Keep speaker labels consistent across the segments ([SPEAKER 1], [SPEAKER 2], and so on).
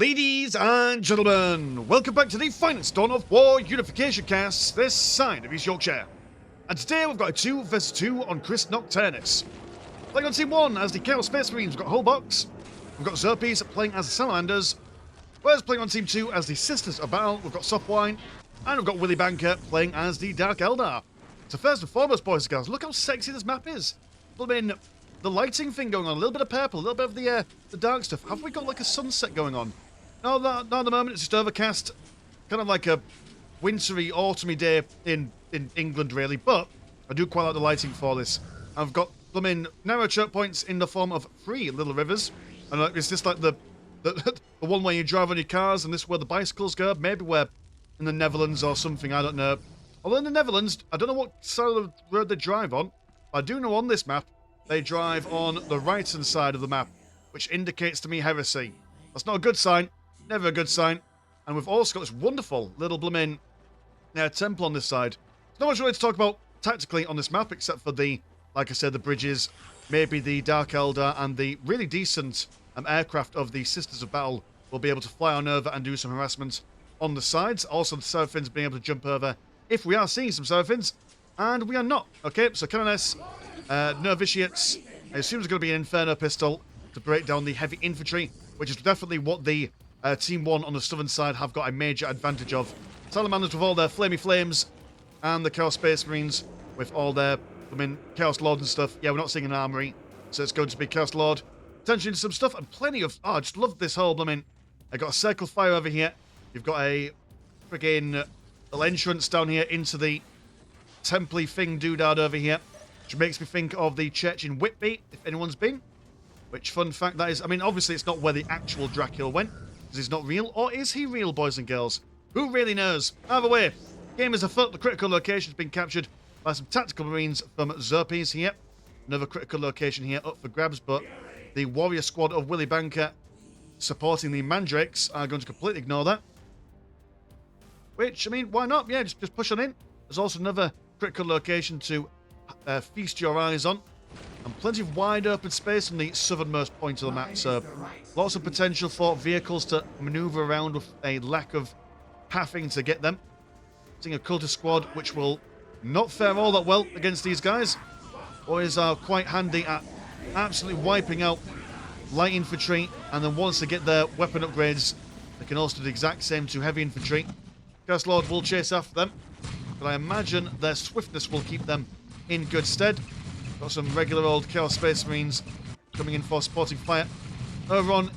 [SPEAKER 1] Ladies and gentlemen, welcome back to the finest Dawn of War Unification cast this side of East Yorkshire. And today we've got a 2 vs 2 on Chris Nocturnus. Playing on Team 1 as the Chaos Space Marines, we've got Hullbox. We've got Zerpies playing as the Salamanders. Whereas playing on Team 2 as the Sisters of Battle, we've got Softwine. And we've got Willy Banker playing as the Dark Eldar. So first and foremost, boys and girls, look how sexy this map is. I mean, the lighting thing going on, a little bit of purple, a little bit of the dark stuff. Have we got like a sunset going on? No, not at the moment. It's just overcast, kind of like a wintry, autumny day in England, really. But I do quite like the lighting for this. I've got them in narrow choke points in the form of 3 little rivers, and it's just like the one where you drive on your cars, and this is where the bicycles go. Maybe we're in the Netherlands or something. I don't know. Although in the Netherlands, I don't know what side of the road they drive on. But I do know on this map they drive on the right-hand side of the map, which indicates to me heresy. That's not a good sign. Never a good sign. And we've also got this wonderful little blooming temple on this side. There's not much really to talk about tactically on this map, except for like I said, the bridges, maybe the Dark Eldar, and the really decent aircraft of the Sisters of Battle will be able to fly on over and do some harassment on the sides. Also, the Seraphins being able to jump over if we are seeing some Seraphins, and we are not. Okay, so Canoness, Novitiates, I assume there's going to be an Inferno pistol to break down the heavy infantry, which is definitely what the Team 1 on the southern side have got a major advantage of. Salamanders with all their flamey flames, and the Chaos Space Marines with all their, Chaos Lord and stuff. Yeah, we're not seeing an armory, so it's going to be Chaos Lord. Potentially some stuff, and plenty of... Oh, I just love this whole, I got a circle fire over here. You've got a friggin' little entrance down here into the temple thing doodad over here, which makes me think of the church in Whitby, if anyone's been. Which, fun fact, that is... obviously it's not where the actual Dracula went, because he's not real. Or is he real, boys and girls? Who really knows? Either way, game is afoot. The critical location has been captured by some tactical marines from Zerpies here. Another critical location here up for grabs, but the warrior squad of Willy Banker supporting the Mandrakes are going to completely ignore that. Which, why not? Yeah, just push on in. There's also another critical location to feast your eyes on. And plenty of wide open space on the southernmost point of the map, so lots of potential for vehicles to maneuver around with a lack of pathing to get them. Seeing a cultist squad which will not fare all that well against these guys. Boys are quite handy at absolutely wiping out light infantry, and then once they get their weapon upgrades, they can also do the exact same to heavy infantry. Chaos Lord will chase after them, but I imagine their swiftness will keep them in good stead. Got some regular old Chaos Space Marines coming in for supporting fire. Over on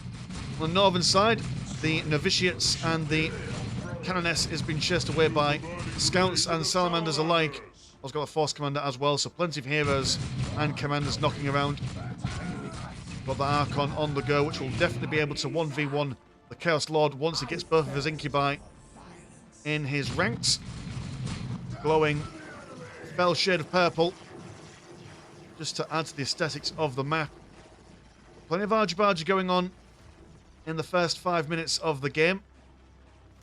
[SPEAKER 1] the northern side, the Novitiates and the Canoness is being chased away by Scouts and Salamanders alike. Also got a Force Commander as well, so plenty of heroes and commanders knocking around. Got the Archon on the go, which will definitely be able to 1v1 the Chaos Lord once he gets both of his Incubi in his ranks. Glowing fell shade of purple, just to add to the aesthetics of the map. Plenty of argy-bargy going on in the first 5 minutes of the game.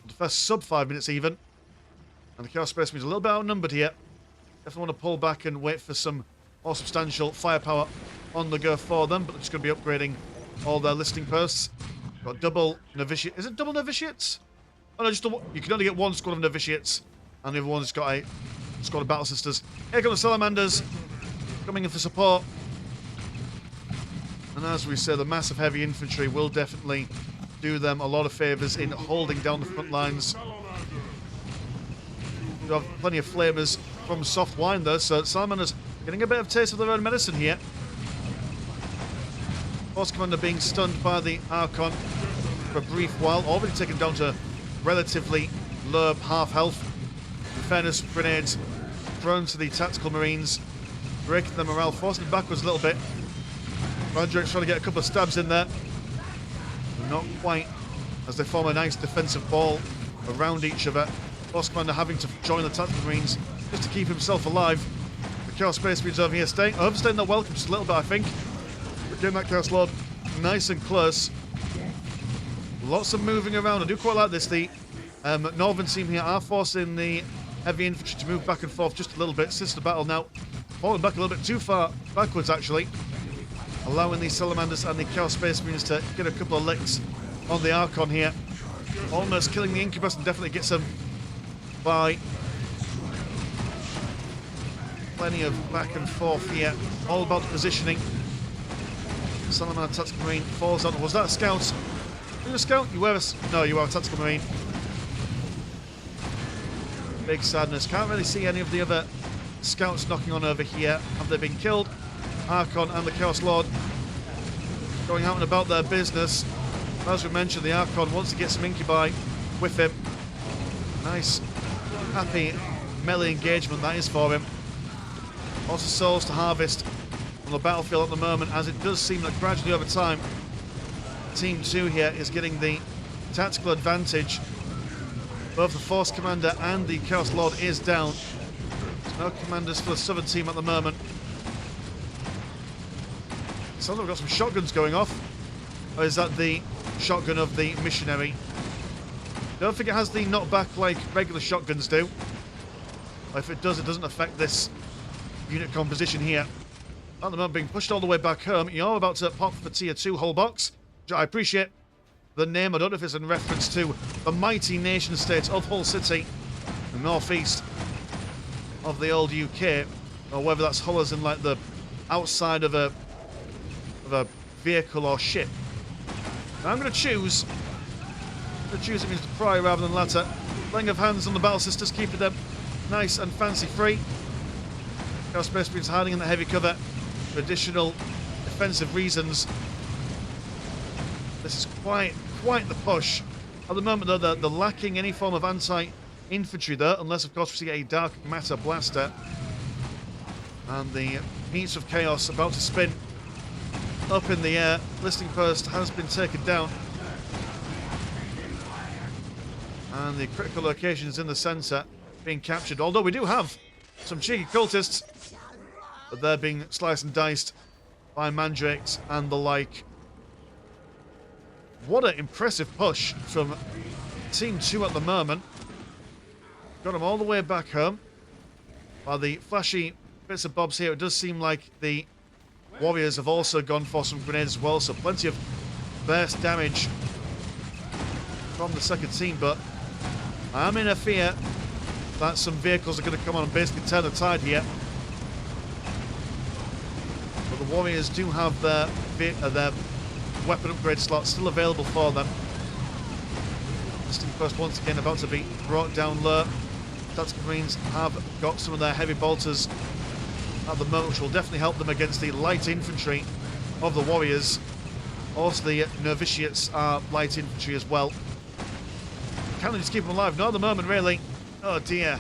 [SPEAKER 1] The first sub 5 minutes even. And the Chaos Space Marines are a little bit outnumbered here. Definitely want to pull back and wait for some more substantial firepower on the go for them, but they're just going to be upgrading all their listing posts. Got double novitiates. Is it double novitiates? Oh no, you can only get one squad of novitiates, and the other one's got a squad of battle sisters. Here come the Salamanders, coming in for support. And as we say, the massive heavy infantry will definitely do them a lot of favours in holding down the front lines. We have plenty of flamers from Softwine though, so Salamanders getting a bit of taste of their own medicine here. Force Commander being stunned by the Archon for a brief while, already taken down to relatively low half health. In fairness, grenades thrown to the tactical marines, breaking their morale, forcing them backwards a little bit. Mandrakes trying to get a couple of stabs in there. Not quite, as they form a nice defensive ball around each other. Force Commander having to join the tactical marines just to keep himself alive. The Chaos Space Marines over here overstaying their welcome just a little bit, I think. But getting that Chaos Lord nice and close. Lots of moving around. I do quite like this. The northern team here are forcing the heavy infantry to move back and forth just a little bit. Sister Battle now falling back a little bit too far backwards, actually. Allowing the Salamanders and the Chaos Space Marines to get a couple of licks on the Archon here. Almost killing the Incubus and definitely gets him by plenty of back and forth here. All about the positioning. Salamander Tactical Marine falls on. Was that a scout? Are you a scout? You were no, you are a Tactical Marine. Big sadness. Can't really see any of the other scouts knocking on over here. Have they been killed? Archon and the Chaos Lord going out and about their business. As we mentioned, the Archon wants to get some Incubi with him. Nice, happy melee engagement that is for him. Lots of souls to harvest on the battlefield at the moment, as it does seem that gradually over time, Team 2 here is getting the tactical advantage. Both the Force Commander and the Chaos Lord is down. There's no commanders for the Southern team at the moment. Sounds like we've got some shotguns going off. Or is that the shotgun of the missionary? Don't think it has the knockback like regular shotguns do. Or if it does, it doesn't affect this unit composition here. At the moment, being pushed all the way back home. You're about to pop for Tier 2 hull box, which I appreciate the name. I don't know if it's in reference to the mighty nation state of Hull City, the northeast of the old UK, or whether that's Hull as in like the outside of a vehicle or ship. Now I'm going to choose. It means to pry rather than latter. Laying of hands on the battle sisters, keeping them nice and fancy free. Chaos Space Marines hiding in the heavy cover for additional defensive reasons. This is quite the push. At the moment, though, they're lacking any form of anti-infantry there, unless, of course, we see a Dark Matter Blaster. And the Meats of Chaos about to spin up in the air. Listing Post has been taken down. And the critical location is in the centre, being captured. Although we do have some cheeky cultists, but they're being sliced and diced by mandrakes and the like. What an impressive push from Team 2 at the moment. Got them all the way back home. By the flashy bits and bobs here, it does seem like the Warriors have also gone for some grenades as well, so plenty of burst damage from the second team, but I am in a fear that some vehicles are going to come on and basically turn the tide here. But the Warriors do have their weapon upgrade slots still available for them. Listing Post once again about to be brought down low. Tactical Marines have got some of their heavy bolters at the moment, which will definitely help them against the light infantry of the Warriors. Also, the Novitiates are light infantry as well. Can they just keep them alive? Not at the moment, really. Oh dear.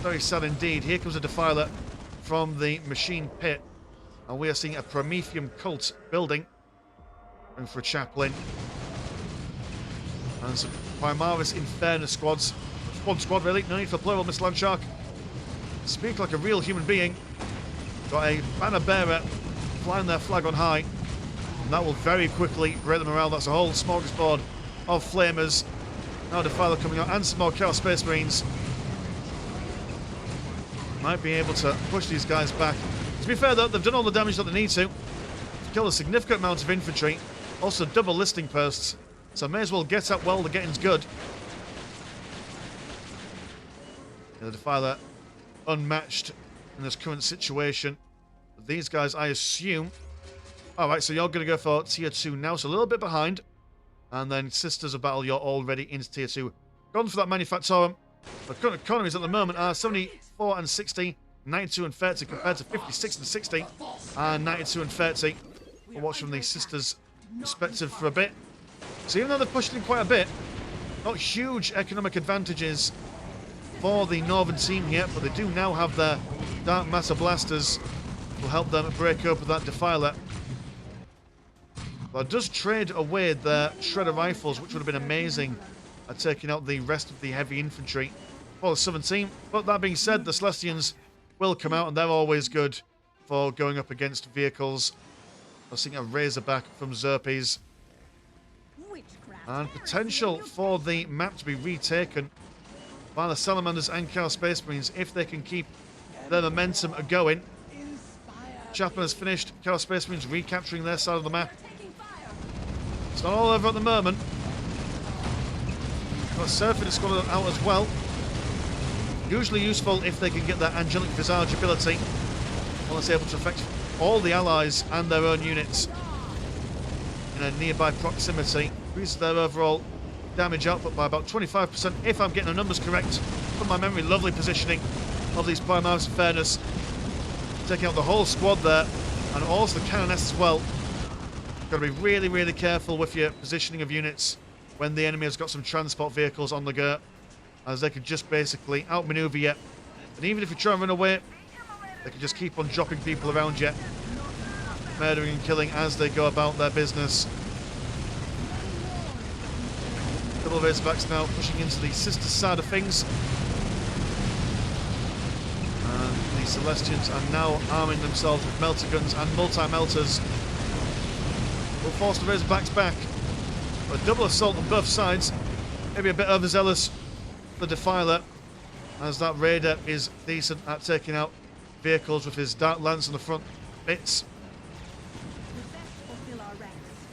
[SPEAKER 1] Very sad indeed. Here comes a Defiler from the machine pit. And we are seeing a Prometheum cult building. Going for a chaplain. And some Primaris Inferno squads. Squad, really. No need for plural, Miss Landshark. Speak like a real human being. Got a banner bearer flying their flag on high. And that will very quickly break them around. That's a whole smorgasbord of flamers. Now Defiler coming out, and some more Chaos Space Marines. Might be able to push these guys back. To be fair, though, they've done all the damage that they need to. They've killed a significant amount of infantry. Also, double listing posts. So may as well get up while the getting's good. And the Defiler unmatched in this current situation. But these guys, I assume... Alright, so you're going to go for Tier 2 now, so a little bit behind. And then Sisters of Battle, you're already into Tier 2. Gone for that Manufactorum. The current economies at the moment are 74 and 60, 92 and 30 compared to 56 and 60, and 92 and 30. We'll watch from the Sisters' perspective for a bit. So even though they're pushing in quite a bit, not huge economic advantages for the Northern team here, but they do now have their Dark Matter Blasters. Will help them break open that Defiler. But it does trade away their Shredder Rifles, which would have been amazing at taking out the rest of the heavy infantry for the Southern team. But that being said, the Celestians will come out, and they're always good for going up against vehicles. I was seeing a Razorback from Xerpes. And potential for the map to be retaken by the Salamanders and Chaos Space Marines if they can keep their momentum going. Chaplain has finished. Chaos Space Marines recapturing their side of the map. It's not all over at the moment. Got Surfing Squad out as well. Usually useful if they can get that angelic visage ability. Well, it's able to affect all the allies and their own units in a nearby proximity. Increases their overall damage output by about 25%, if I'm getting the numbers correct from my memory. Lovely positioning of these Primaris in fairness. Taking out the whole squad there, and also the Canoness as well. Got to be really, really careful with your positioning of units when the enemy has got some transport vehicles on the go, as they could just basically outmaneuver you. And even if you try and run away, they can just keep on dropping people around you, murdering and killing as they go about their business. Double Razorbacks now pushing into the sister side of things. And the Celestians are now arming themselves with melter guns and multi-melters. Will force the Razorbacks back. A double assault on both sides. Maybe a bit overzealous for the Defiler, as that Raider is decent at taking out vehicles with his Dark Lance on the front bits.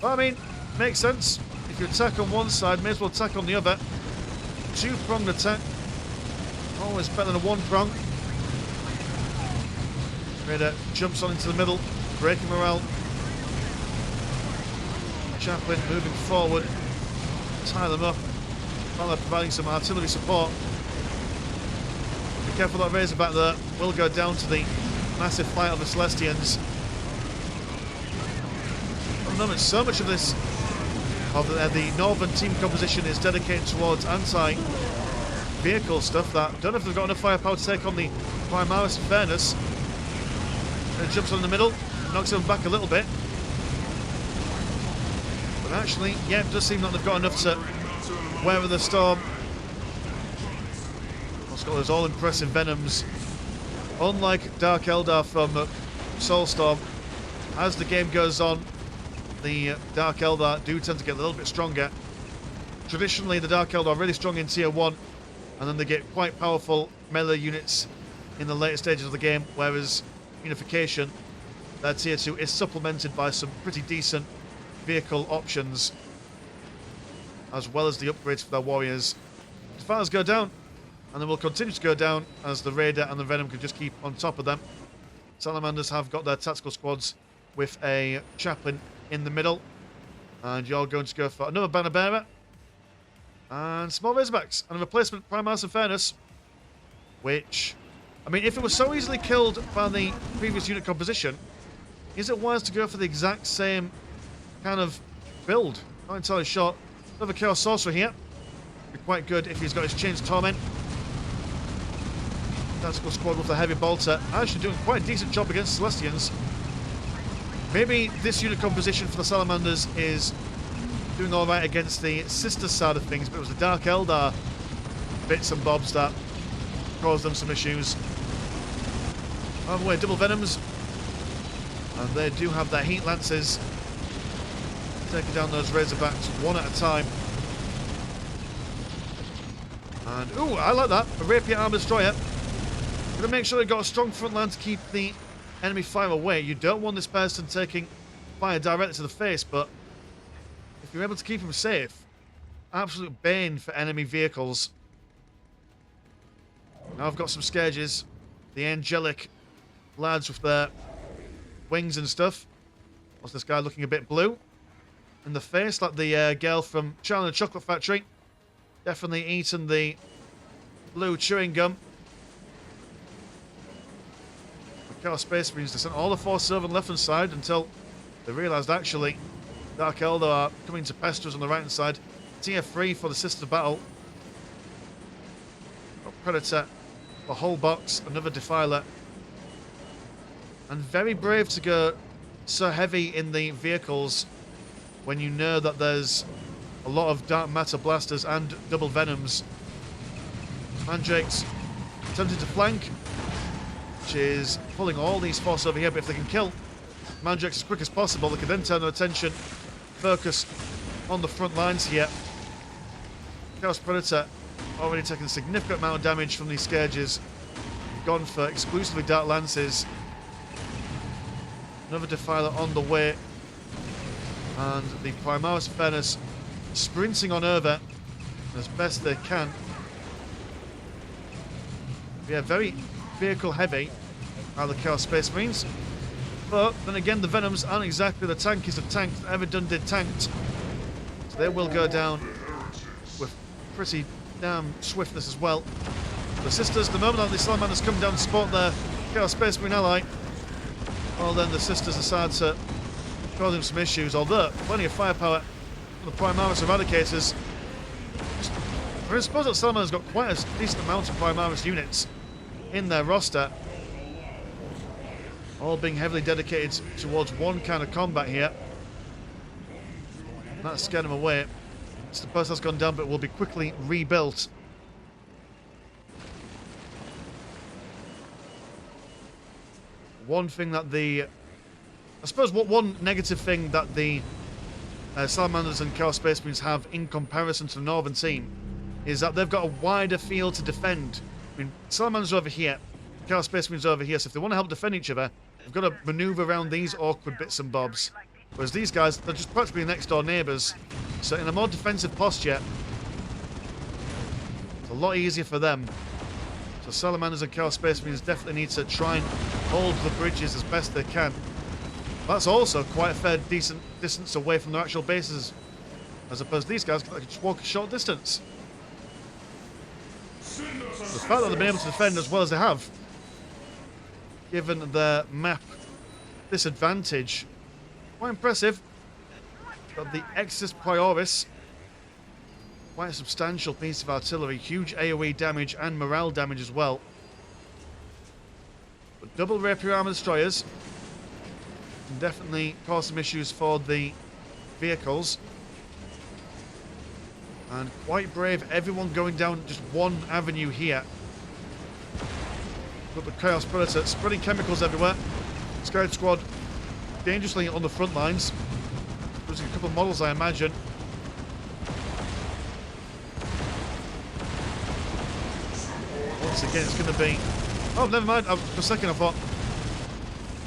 [SPEAKER 1] But I mean, makes sense. If you attack on one side, may as well attack on the other. Two-pronged attack. Always better than a one-prong. Raider jumps on into the middle, breaking morale. Chaplain moving forward. Tie them up while they're providing some artillery support. Be careful that Razorback there. Will go down to the massive fight of the Celestians. At the moment, so much of this the northern team composition is dedicated towards anti-vehicle stuff that I don't know if they've got enough firepower to take on the Primaris in fairness. And jumps on in the middle, knocks them back a little bit. But actually, yeah, it does seem like they've got enough to weather the storm. Also got those all-impressive Venoms. Unlike Dark Eldar from Soulstorm, as the game goes on, the Dark Eldar do tend to get a little bit stronger. Traditionally, the Dark Eldar are really strong in Tier 1, and then they get quite powerful melee units in the later stages of the game, whereas Unification, their Tier 2 is supplemented by some pretty decent vehicle options, as well as the upgrades for their warriors. Defilers go down, and they will continue to go down as the Raider and the Venom can just keep on top of them. Salamanders have got their tactical squads with a Chaplain in the middle, and you're going to go for another Banner Bearer and some more Razorbacks and a replacement Primaris in fairness, which, I mean, if it was so easily killed by the previous unit composition, is it wise to go for the exact same kind of build? Not entirely sure. Another Chaos Sorcerer here. Be quite good if he's got his Chains of Torment. Tactical squad with a heavy bolter, actually doing quite a decent job against Celestians. Maybe this unit composition for the Salamanders is doing alright against the sister side of things, but it was the Dark Eldar bits and bobs that caused them some issues. By the way, double Venoms, and they do have their Heat Lances, taking down those Razorbacks one at a time. And, ooh, I like that, a Rapier Armor Destroyer. Gonna make sure they've got a strong front line to keep the enemy fire away. You don't want this person taking fire directly to the face, but if you're able to keep him safe, absolute bane for enemy vehicles. Now I've got some Scourges, the angelic lads with their wings and stuff. What's this guy looking a bit blue in the face, like the girl from Charlie and the Chocolate Factory? Definitely eating the blue chewing gum. Chaos Space Marines, they sent all the forces over on the left-hand side until they realised actually Dark Eldar are coming to pester us on the right-hand side. Tier 3 for the Sister Battle. Got Predator, a whole box, another Defiler. And very brave to go so heavy in the vehicles when you know that there's a lot of Dark Matter Blasters and double Venoms. Mandrakes attempting to flank, which is pulling all these forces over here, but if they can kill Mandrakes as quick as possible, they can then turn their attention, focus on the front lines here. Chaos Predator already taking a significant amount of damage from these Scourges. Gone for exclusively Dark Lances. Another Defiler on the way. And the Primaris Furnace sprinting on over as best they can. Yeah, very vehicle heavy are the Chaos Space Marines. But then again, the Venoms aren't exactly the tankiest of tanks that ever done did tanked. So they will go down with pretty damn swiftness as well. The Sisters, the moment that the Salamanders come down to support their Chaos Space Marine ally, well then the Sisters decide to cause him some issues, although plenty of firepower for the Primaris Eradicators. I suppose that Salamander's got quite a decent amount of Primaris units in their roster, all being heavily dedicated towards one kind of combat here. And that scared him away. So the post has gone down, but will be quickly rebuilt. One thing that I suppose one negative thing that the Salamanders and Chaos Space Marines have in comparison to the Northern team is that they've got a wider field to defend. I mean, Salamanders are over here, Chaos Space Marines are over here, so if they want to help defend each other, they've got to manoeuvre around these awkward bits and bobs. Whereas these guys, they're just practically next door neighbours, so in a more defensive posture, it's a lot easier for them. So Salamanders and Chaos Space Marines definitely need to try and hold the bridges as best they can. That's also quite a fair, decent distance away from their actual bases, as opposed to these guys can just walk a short distance. The fact that they've been able to defend as well as they have, given their map disadvantage, quite impressive. Got the Exis Prioris, quite a substantial piece of artillery, huge AoE damage and morale damage as well. But double rapier armor destroyers can definitely cause some issues for the vehicles. And quite brave, everyone going down just one avenue here. Got the Chaos Predator spreading chemicals everywhere. Scout Squad dangerously on the front lines. Losing a couple of models, I imagine. Once again, it's going to be... Oh, never mind. For a second, I thought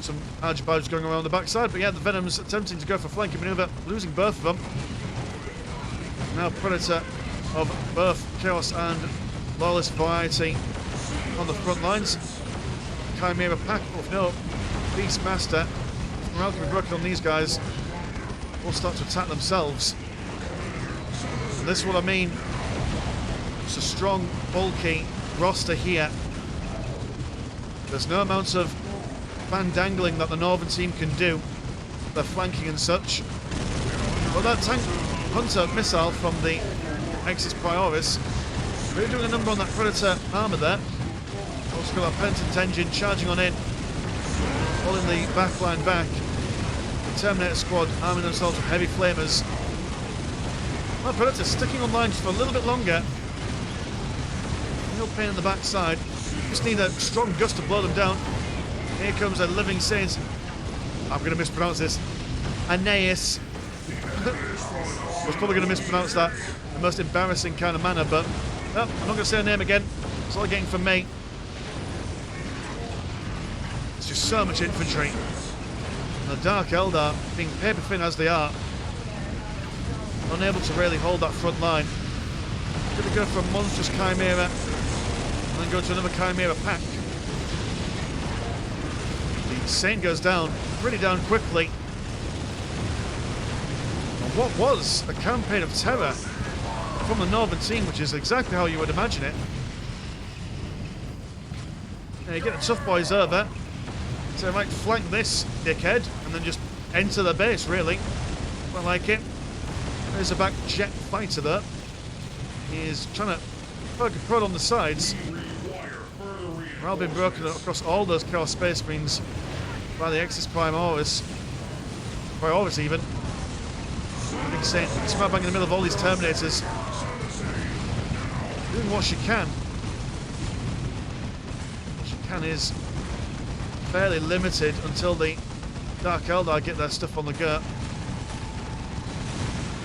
[SPEAKER 1] some Archibald going around the backside. But yeah, the Venoms attempting to go for flanking maneuver, losing both of them. Now Predator of both Chaos and Lawless variety on the front lines. Chimera pack, oh no, Beastmaster. Morale can be broken on these guys. Will start to attack themselves. And this is what I mean. It's a strong, bulky roster here. There's no amount of fan-dangling that the Northern team can do. They're flanking and such. But that tank Hunter missile from the Exis Prioris really doing a number on that Predator armour there. Also got that Penitent engine charging on in, pulling the backline back. The Terminator squad arming themselves with heavy flamers. Well, Predator sticking online just for a little bit longer. Real pain in the backside. Just need a strong gust to blow them down. Here comes a living saint. I'm going to mispronounce this. Aeneas. I was probably going to mispronounce that in the most embarrassing kind of manner, but no, I'm not going to say her name again. It's all getting from me. It's just so much infantry. And the Dark Eldar, being paper thin as they are, unable to really hold that front line. Going to go for a monstrous Chimera and then go to another Chimera pack. The Saint goes down, pretty down quickly. What was a campaign of terror from the Northern team, which is exactly how you would imagine it. Yeah, you get the tough boys over, so they might flank this dickhead and then just enter the base, really. I like it. There's a back jet fighter there. He is trying to poke a prod on the sides. Morale being broken across all those Chaos Space Marines by the Exis Prioris even. Big Saint, smack bang in the middle of all these Terminators. Doing what she can. What she can is fairly limited until the Dark Eldar get their stuff on the go.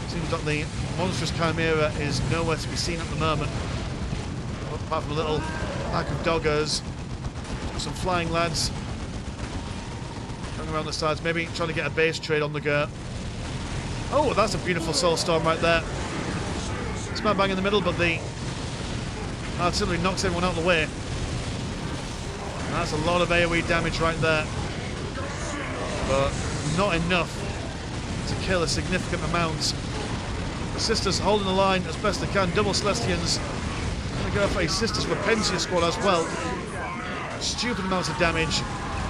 [SPEAKER 1] Seems like the monstrous Chimera is nowhere to be seen at the moment. Apart from a little pack of doggers. Some flying lads. Going around the sides, maybe trying to get a base trade on the go. Oh, that's a beautiful soul storm right there. Smack bang in the middle, but the artillery knocks everyone out of the way. That's a lot of AoE damage right there. But not enough to kill a significant amount. The Sisters holding the line as best they can. Double Celestians. Going to go for a Sisters Repentia squad as well. Stupid amounts of damage.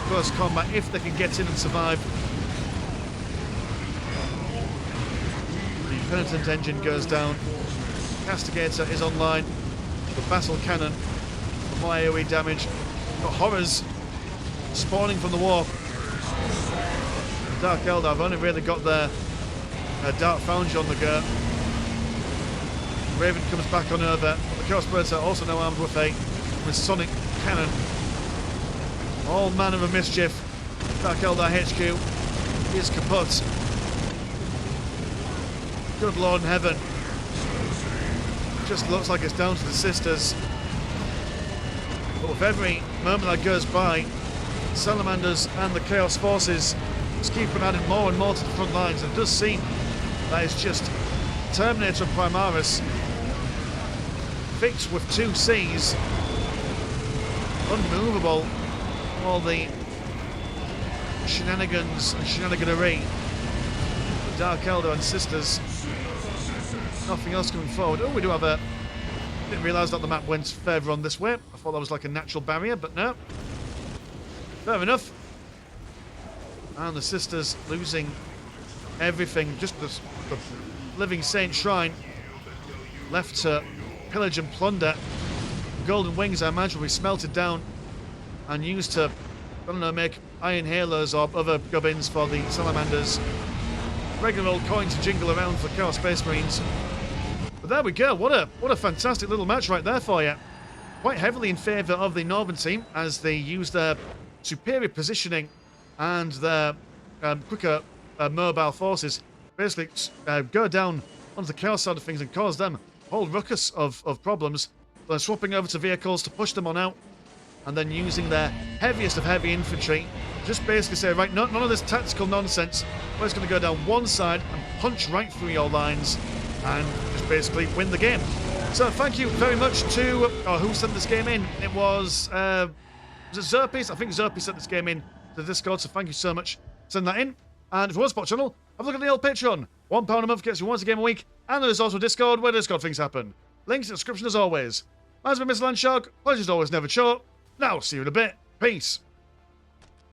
[SPEAKER 1] Close combat if they can get in and survive. The Penitent engine goes down. Castigator is online. The Battle Cannon for more AoE damage. Got Horrors spawning from the warp. Dark Eldar have only really got their Dark Foundry on the go. Raven comes back on over. The Chaos Birds are also now armed with a Sonic Cannon. All manner of mischief. Dark Eldar HQ is kaput. Good Lord in heaven. Just looks like it's down to the Sisters. But with every moment that goes by, Salamanders and the Chaos Forces just keep on adding more and more to the front lines. And it does seem that it's just Terminator and Primaris fixed with 2 Cs. Unmovable. All the shenanigans and shenaniganery. The Dark Eldar and Sisters. Nothing else coming forward. Oh, we do have a... Didn't realise that the map went further on this way. I thought that was like a natural barrier, but no. Fair enough. And the Sisters losing everything. Just the Living Saint Shrine left to pillage and plunder. Golden Wings, I imagine, will be smelted down and used to, I don't know, make iron halos or other gubbins for the Salamanders. Regular old coins to jingle around for Chaos Space Marines. But there we go. What a fantastic little match right there for you. Quite heavily in favour of the Northern team as they use their superior positioning and their quicker mobile forces. Basically, go down onto the Chaos side of things and cause them a whole ruckus of problems. They're swapping over to vehicles to push them on out, and then using their heaviest of heavy infantry. Just basically say, right, none of this tactical nonsense. We're just going to go down one side and punch right through your lines and just basically win the game. So thank you very much to... who sent this game in? It was it Zerpis? I think Zerpis sent this game in to the Discord, so thank you so much for sending that in. And if you want to support the channel, have a look at the old Patreon. £1 a month gets you once a game a week, and there is also Discord where Discord things happen. Links in the description as always. Mine's been Mr. Landshark. Pleasure's always never short. Now, see you in a bit. Peace.